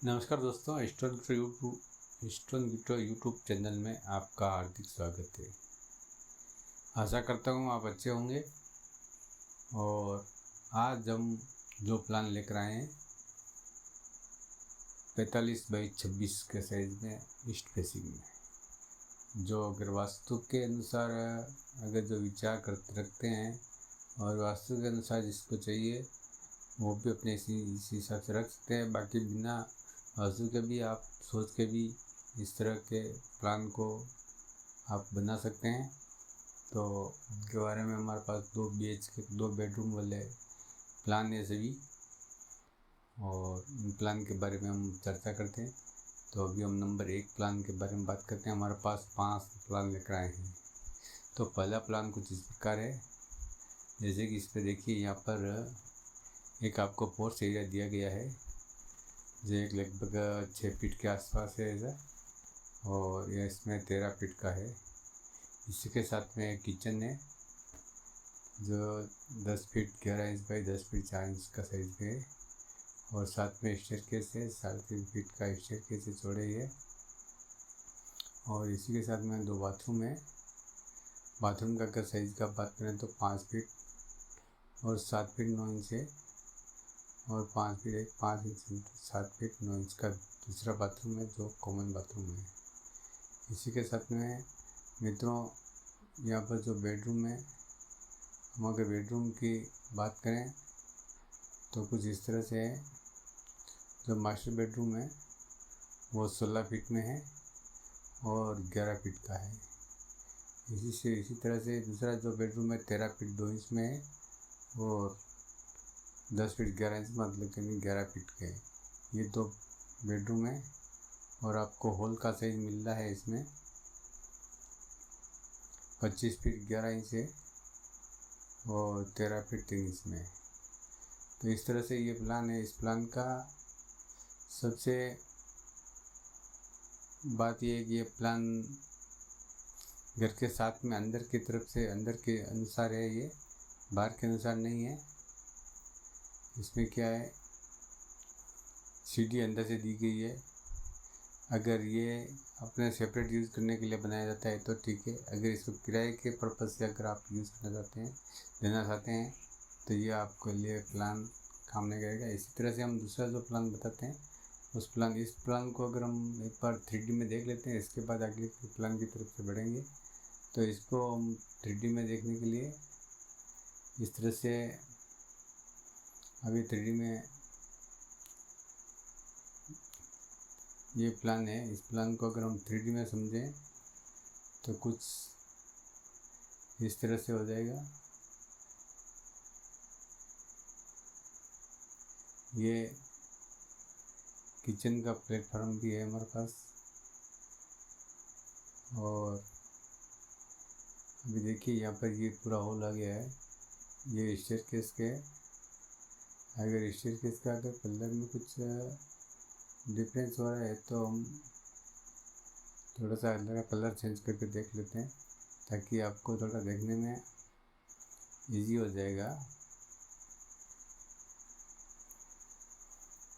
नमस्कार दोस्तों, stone गिटो YouTube channel में आपका हार्दिक स्वागत है। आशा करता हूँ आप अच्छे होंगे। और आज हम जो प्लान लेकर आए हैं 45x26 के साइज में ईस्ट फेसिंग में, जो अगर वास्तु के अनुसार अगर जो विचार करते रखते हैं और वास्तु के अनुसार जिसको चाहिए वो भी अपने इसी हिसाब से रख सकते हैं। बाकी बिना वास्तु के भी आप सोच के भी इस तरह के प्लान को आप बना सकते हैं। तो उनके बारे में हमारे पास 2 BHK 2 बेडरूम वाले प्लान है सभी, और इन प्लान के बारे में हम चर्चा करते हैं। तो अभी हम नंबर 1 प्लान के बारे में बात करते हैं। हमारे पास 5 प्लान लेकर आए हैं। तो पहला प्लान कुछ इस प्रकार है, जैसे कि इस पर देखिए, यहाँ पर एक आपको पोर्च एरिया दिया गया है जो एक लगभग 6 फीट के आसपास है ऐसा, और यह इसमें 13 फीट का है। इसी के साथ में एक किचन है जो 10 feet 11 inch by 10 feet 4 inch का साइज में है, और साथ में स्टेयरकेस है 3.5 फीट का स्टेयरकेस है, चौड़े है। और इसी के साथ में 2 बाथरूम है। बाथरूम का अगर साइज़ का बात करें तो 5 फीट और 7 फीट 9 इंच है, और 5 फीट 5 इंच 7 फीट 9 इंच का दूसरा बाथरूम है जो कॉमन बाथरूम है। इसी के साथ में मित्रों, यहाँ पर जो बेडरूम है, हम अगर बेडरूम की बात करें तो कुछ इस तरह से है। जो मास्टर बेडरूम है वो 16 फीट में है और 11 फीट का है। इसी तरह से दूसरा जो बेडरूम है 13 फीट 2 इंच में है और 10 फीट 11 इंच, मतलब कि 11 फीट के। ये 2 बेडरूम है, और आपको हॉल का साइज मिल रहा है इसमें 25 फीट 11 इंच है और 13 फीट 3 इंच में। तो इस तरह से ये प्लान है। इस प्लान का सबसे बात ये है कि ये प्लान घर के साथ में अंदर की तरफ से अंदर के अनुसार है, ये बाहर के अनुसार नहीं है। इसमें क्या है, सीढ़ी अंदर से दी गई है। अगर ये अपने सेपरेट यूज़ करने के लिए बनाया जाता है तो ठीक है। अगर इसको किराए के पर्पज़ से अगर आप यूज़ करना चाहते हैं, देना चाहते हैं, तो ये आपके लिए प्लान काम नहीं करेगा। इसी तरह से हम दूसरा जो प्लान बताते हैं इस प्लान को अगर हम एक बार 3D में देख लेते हैं, इसके बाद अगले प्लान की तरफ से बढ़ेंगे। तो इसको हम 3D में देखने के लिए इस तरह से अभी 3D में ये प्लान है। इस प्लान को अगर हम 3D में समझें तो कुछ इस तरह से हो जाएगा। ये किचन का प्लेटफॉर्म भी है हमारे पास, और अभी देखिए यहाँ पर ये पूरा हॉल आ गया है। ये स्टेयरकेस के, अगर स्टेयरकेस का अगर कलर में कुछ डिफरेंस हो रहा है तो हम थोड़ा सा अंदर का कलर चेंज करके देख लेते हैं, ताकि आपको थोड़ा देखने में इजी हो जाएगा।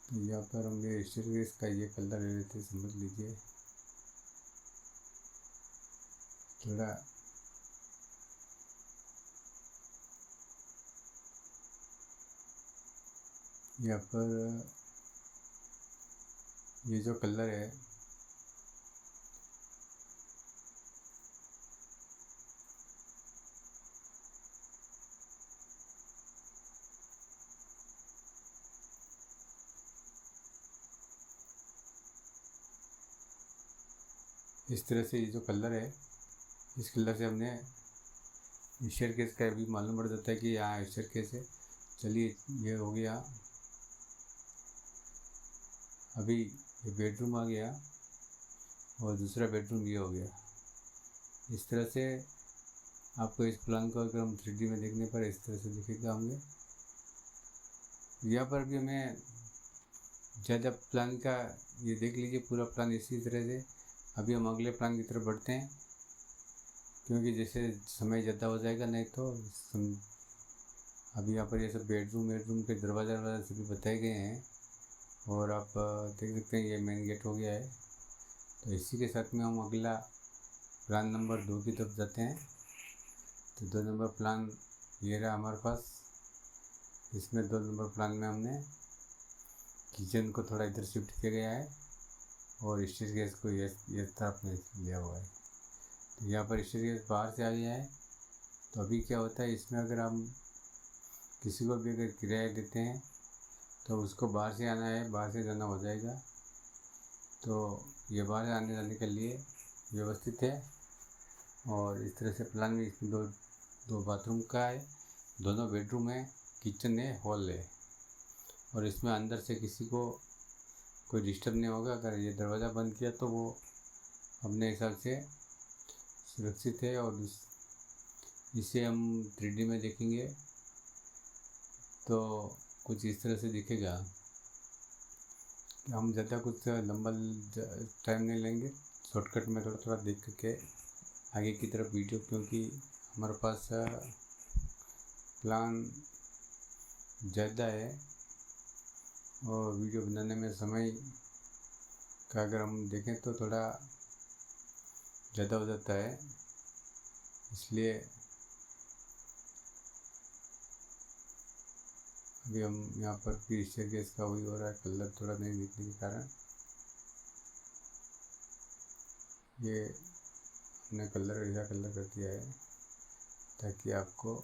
तो यहाँ पर हम ये स्टेयरकेस का ये कलर ले लेते हैं, समझ लीजिए थोड़ा। यहाँ पर ये जो कलर है इस तरह से, ये जो कलर है इस कलर से हमने स्टेयरकेस का भी मालूम पड़ जाता है कि यहाँ स्टेयरकेस है। चलिए, ये हो गया। अभी ये बेडरूम आ गया और दूसरा बेडरूम ये हो गया। इस तरह से आपको इस प्लान को अगर हम 3D में देखने पर इस तरह से दिखेगा होंगे। यहाँ पर भी हमें ज़्यादा प्लान का ये देख लीजिए, पूरा प्लान इसी तरह से। अभी हम अगले प्लान की तरफ बढ़ते हैं, क्योंकि जैसे समय ज़्यादा हो जाएगा, नहीं तो अभी यहाँ पर ये सब बेडरूम के दरवाज़ा सभी बताए गए हैं। और आप देख सकते हैं ये मेन गेट हो गया है। तो इसी के साथ में हम अगला प्लान नंबर 2 की तरफ जाते हैं। तो 2 नंबर प्लान ये रहा हमारे पास। इसमें 2 नंबर प्लान में हमने किचन को थोड़ा इधर शिफ्ट किया गया है और स्टेयर गैस को ये तरफ में लिया हुआ है। तो यहाँ पर स्टेयर गैस बाहर से आ गया है। तो अभी क्या होता है इसमें, अगर हम किसी को भी अगर किराया देते हैं तो उसको बाहर से आना है, बाहर से जाना हो जाएगा। तो ये बाहर से आने जाने के लिए व्यवस्थित है। और इस तरह से प्लान में इसमें दो बाथरूम का है, दोनों बेडरूम है, किचन है, हॉल है। और इसमें अंदर से किसी को कोई डिस्टर्ब नहीं होगा। अगर ये दरवाज़ा बंद किया तो वो अपने हिसाब से सुरक्षित है। और इसे हम 3D में देखेंगे तो कुछ इस तरह से दिखेगा। हम ज़्यादा कुछ लंबा टाइम नहीं लेंगे, शॉर्टकट में थोड़ा थोड़ा देख के आगे की तरफ वीडियो, क्योंकि हमारे पास प्लान ज़्यादा है और वीडियो बनाने में समय का अगर हम देखें तो थोड़ा ज़्यादा हो जाता है। इसलिए अभी हम यहाँ पर भी स्टेयर केस का वही हो रहा है, कलर थोड़ा नहीं दिखने के कारण ये हमने कलर ऐसा कलर कर दिया है ताकि आपको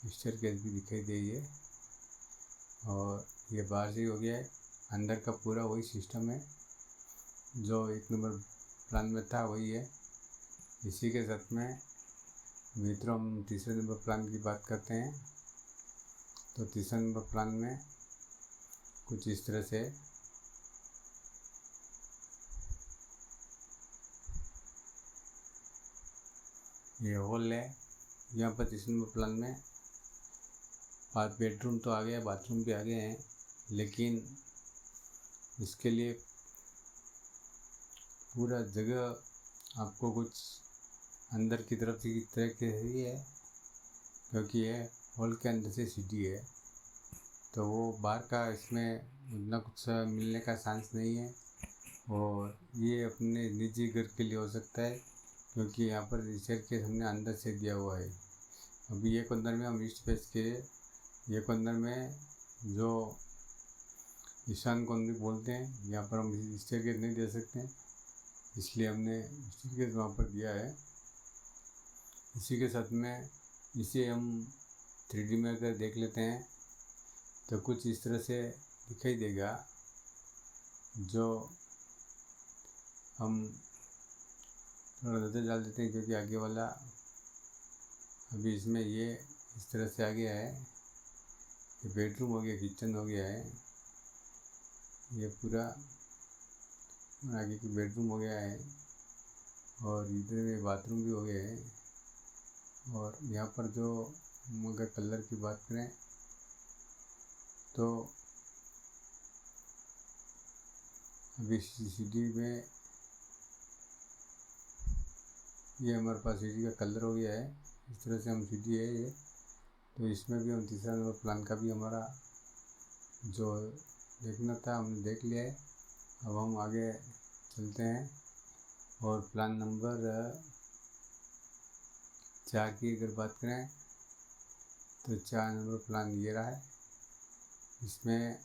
स्टेयर केस भी दिखाई दे। ये और ये बाहर से हो गया है, अंदर का पूरा वही सिस्टम है जो 1 नंबर प्लान में था, वही है। इसी के साथ में मित्रों हम तीसरे नंबर प्लान की बात करते हैं। तो तीसरे नंबर प्लान में कुछ इस तरह से ये हॉल है। यहाँ पर तीसरे नंबर प्लान में 5 बेडरूम तो आ गया, बाथरूम भी आ गए हैं, लेकिन इसके लिए पूरा जगह आपको कुछ अंदर की तरफ की तरह के ही है, क्योंकि ये हॉल के अंदर से सीढ़ी है। तो वो बाहर का इसमें उतना कुछ मिलने का चांस नहीं है। और ये अपने निजी घर के लिए हो सकता है, क्योंकि यहाँ पर स्टेयर केस हमने अंदर से दिया हुआ है। अभी ये कॉर्नर में हम ईस्ट फेस के, ये कॉर्नर में जो ईशान कोण भी बोलते हैं, यहाँ पर हम स्टेयर केस नहीं दे सकते हैं, इसलिए हमने स्टेयर केस वहाँ पर दिया है। इसी के साथ में इसे हम 3D में अगर देख लेते हैं तो कुछ इस तरह से दिखाई देगा। जो हम थोड़ा नज़र डाल देते हैं, क्योंकि आगे वाला अभी इसमें ये इस तरह से आ गया है। ये बेडरूम हो गया, किचन हो गया है, ये पूरा आगे की बेडरूम हो गया है और इधर में बाथरूम भी हो गया है। और यहाँ पर जो हम अगर कलर की बात करें तो अभी सीढ़ी में ये हमारे पास सीढ़ी का कलर हो गया है। इस तरह से हम सीढ़ी है ये, तो इसमें भी हम तीसरा नंबर प्लान का भी हमारा जो देखना था हमने देख लिया है। अब हम आगे चलते हैं और प्लान नंबर 4 की अगर बात करें तो 4 नंबर प्लान ये रहा है। इसमें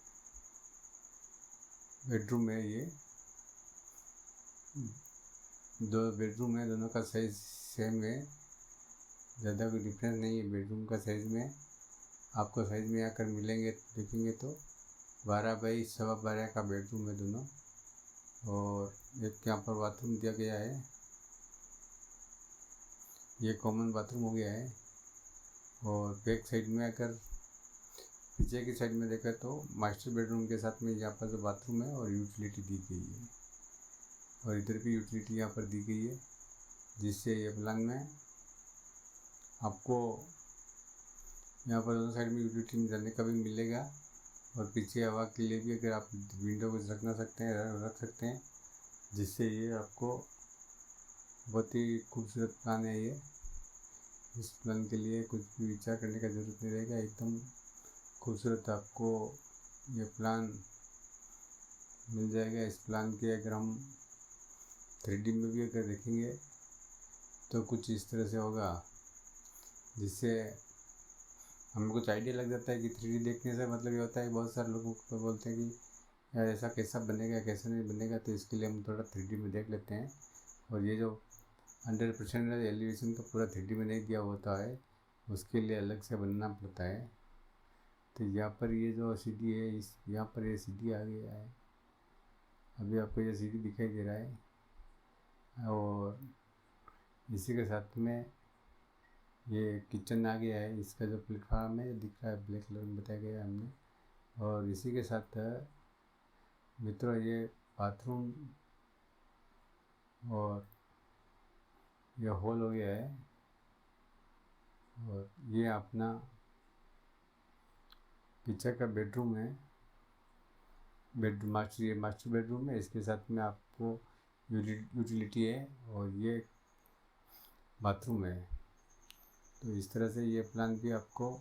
बेडरूम है, ये 2 बेडरूम है, दोनों का साइज़ सेम है, ज़्यादा कोई डिफरेंस नहीं है बेडरूम का साइज़ में। आपको साइज़ में आकर मिलेंगे देखेंगे तो 12 बाई 12.25 का बेडरूम है दोनों। और एक यहाँ पर बाथरूम दिया गया है, ये कॉमन बाथरूम हो गया है। और बैक साइड में अगर पीछे की साइड में देखा तो मास्टर बेडरूम के साथ में यहाँ पर जो बाथरूम है और यूटिलिटी दी गई है, और इधर भी यूटिलिटी यहाँ पर दी गई है, जिससे ये प्लान में आपको यहाँ पर दोनों साइड में यूटिलिटी में जाने का भी मिलेगा। और पीछे हवा के लिए भी अगर आप विंडो को रख सकते हैं, जिससे ये आपको बहुत ही खूबसूरत प्लान है। ये इस प्लान के लिए कुछ भी विचार करने का ज़रूरत नहीं रहेगा, एकदम खूबसूरत आपको ये प्लान मिल जाएगा। इस प्लान के अगर हम 3D में भी अगर देखेंगे तो कुछ इस तरह से होगा, जिससे हमें कुछ आइडिया लग जाता है कि 3D देखने से मतलब ये होता है कि बहुत सारे लोगों को बोलते हैं कि यार ऐसा कैसा बनेगा, कैसा नहीं बनेगा, तो इसके लिए हम थोड़ा 3D में देख लेते हैं। और ये जो 100% एलिवेशन का पूरा 3D में नहीं दिया होता है, उसके लिए अलग से बनना पड़ता है। तो यहाँ पर ये जो CD है, इस यहाँ पर ये CD आ गया है, अभी आपको ये CD दिखाई दे रहा है। और इसी के साथ में ये किचन आ गया है, इसका जो प्लेटफार्म है दिख रहा है, ब्लैक कलर में बताया गया है हमने। और इसी के साथ मित्रों ये बाथरूम और ये हॉल हो गया है। और ये अपना पीछे का बेडरूम है, मास्टर बेडरूम है। इसके साथ में आपको यूटिलिटी है और ये बाथरूम है। तो इस तरह से ये प्लान भी आपको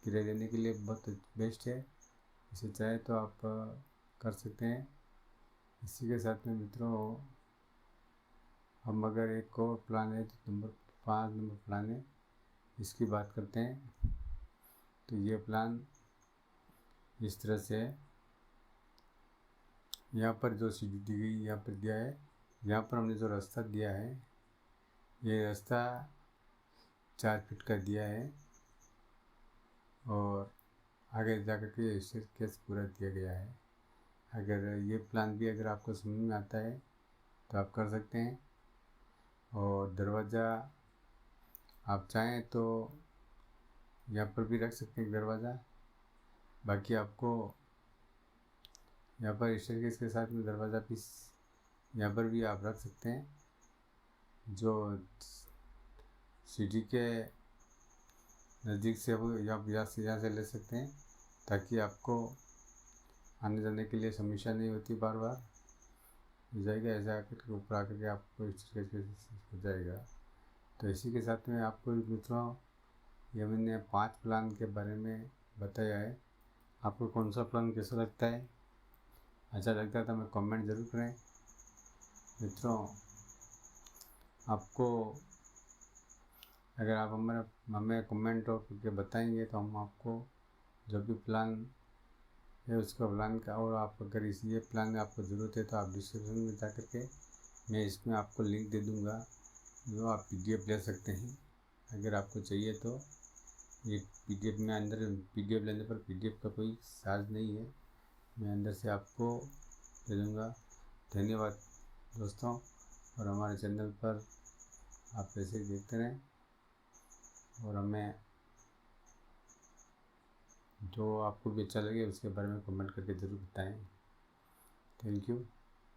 किराए देने के लिए बहुत बेस्ट है। इसे चाहे तो आप कर सकते हैं। इसी के साथ में मित्रों हम अगर एक और प्लान है तो नंबर 5 नंबर प्लान है, इसकी बात करते हैं। तो ये प्लान इस तरह से है। यहाँ पर जो सीढ़ी दी गई यहाँ पर दिया है, यहाँ पर हमने जो रास्ता दिया है, ये रास्ता 4 फीट का दिया है। और आगे जा कर के स्टेयरकेस पूरा दिया गया है। अगर ये प्लान भी अगर आपको समझ में आता है तो आप कर सकते हैं। और दरवाज़ा आप चाहें तो यहाँ पर भी रख सकते हैं दरवाज़ा। बाकी आपको यहाँ पर स्टेयरकेस के साथ में दरवाज़ा भी यहाँ पर भी आप रख सकते हैं, जो सीढ़ी के नज़दीक से वो यहाँ से ले सकते हैं, ताकि आपको आने जाने के लिए समस्या नहीं होती बार बार हो जाएगा। ऐसा आकर के ऊपर आकर के आपको स्टेयरकेस हो जाएगा। तो इसी के साथ में आपको मित्रों ये मैंने 5 प्लान के बारे में बताया है। आपको कौन सा प्लान कैसा लगता है, अच्छा लगता है तो हमें कमेंट ज़रूर करें। मित्रों आपको अगर आप हमें कमेंट करके बताएंगे तो हम आपको जो भी प्लान है उसका प्लान का, और आप अगर ये प्लान में आपको ज़रूरत है तो आप डिस्क्रिप्शन में जा कर के मैं इसमें आपको लिंक दे दूँगा, जो आप PDF ले सकते हैं अगर आपको चाहिए तो। ये PDF में अंदर PDF लेने पर PDF का कोई चार्ज नहीं है, मैं अंदर से आपको दे दूँगा। धन्यवाद दोस्तों, और हमारे चैनल पर आप ऐसे ही देखते रहें और हमें जो आपको भी अच्छा लगे उसके बारे में कमेंट करके ज़रूर बताएं। Thank you.